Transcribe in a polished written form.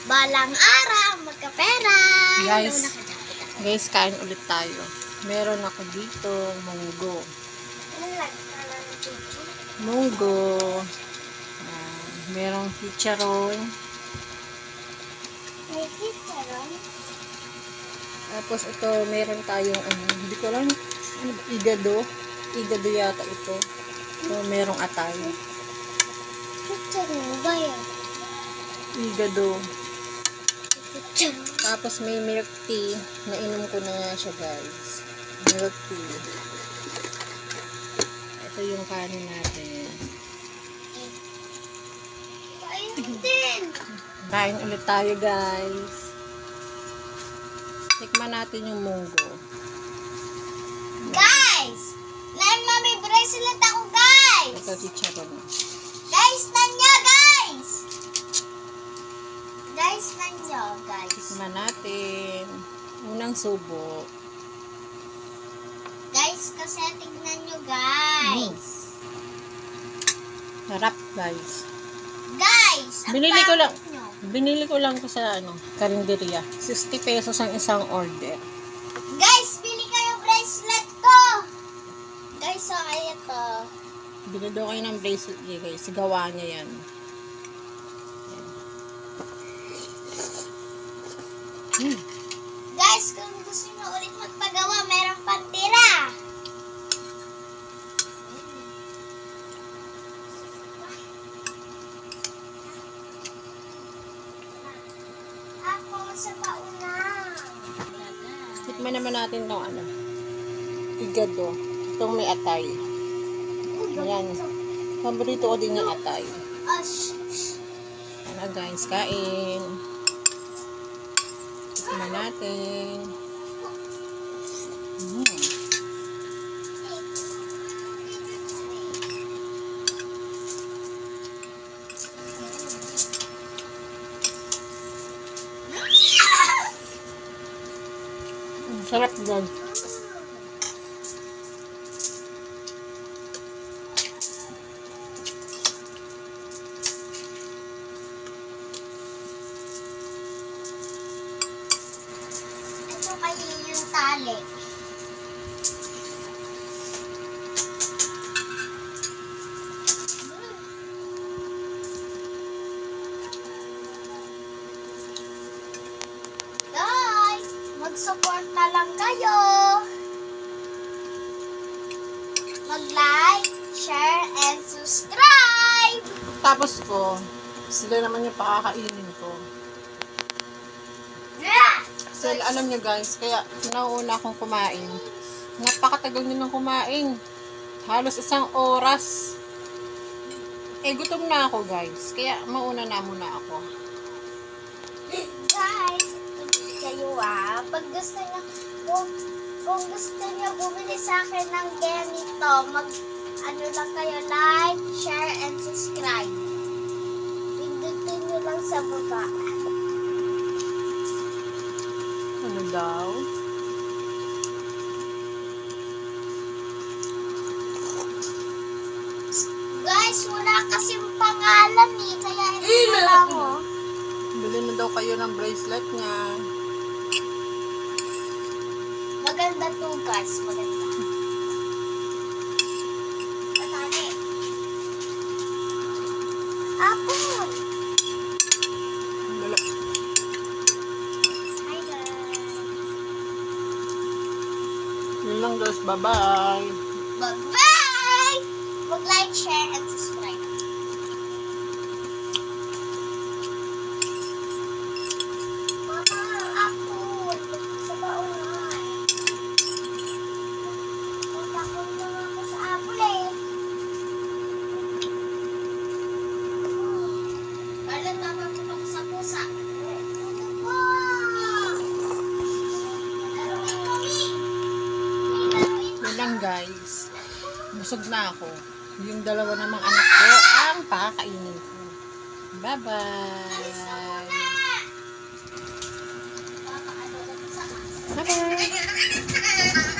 Balang araw, magkapera. Guys, kain ulit tayo. Meron ako dito, munggo. Merong chicharon. May chicharon? Tapos ito, meron tayong hindi ko lang, igado. Igado yata ito. So, merong atay. Chicharon ba yan? Igado. Chicharon. Tapos may milk tea. Nainom ko na nga siya, guys. Milk tea. Ito yung kanin natin. Ayun din. Kain ulit tayo, guys. Tikman natin yung munggo. Guys! May bracelet ako, guys! Ito, chicharon. Guys, nanyo, guys! Guys, nanyo, guys. Tikman natin. Unang subo. Guys, kasi tignan nyo, guys. Sarap, guys. Guys, ang Binili ko lang. pangit nyo. Binili ko lang ko sa karinderya. 60 pesos ang isang order. Guys, bili kayo bracelet ko! Guys, so, ito. Bili daw kayo ng bracelet niya, guys. Gawa niya yan. Guys, kung gusto nyo ulit magpagawa, merong pantira. Ako sa paunang. Tikman naman natin itong igado. Itong may atay. Ayan. Paborito ko din yung atay. Guys, kain. Tikman natin. Sarap din. Ito kayo yung tali. Guys, mag-support na lang kayo. Mag-like, share, and subscribe. Tapos ko, sila naman yung pakakainin ko. So, alam nyo guys, kaya nauna akong kumain. Napakatagal nyo nang kumain. Halos 1 oras. Gutom na ako guys. Kaya mauna na muna ako. Guys, kayo pag gusto nyo, kung gusto nyo bumili sa akin ng ganito, lang kayo, like, share, and subscribe. Pindutin nyo lang sa baba. Ano daw? Guys, wala kasing pangalan kaya hindi na lang Bili na daw kayo ng bracelet niya. Maganda to guys, maganda. Patali. Apon! Dala. Hi guys. Yun lang guys. Bye-bye. Bye-bye! Mag-like, share, and subscribe. Mama, apon! Sa baon. Magkakon lang ako sa apon Kala tama ko ako sa pusa. Yun lang guys. Busog na ako. Yung dalawa namang anak ko ang pakakainin ko. Bye-bye. Bye-bye.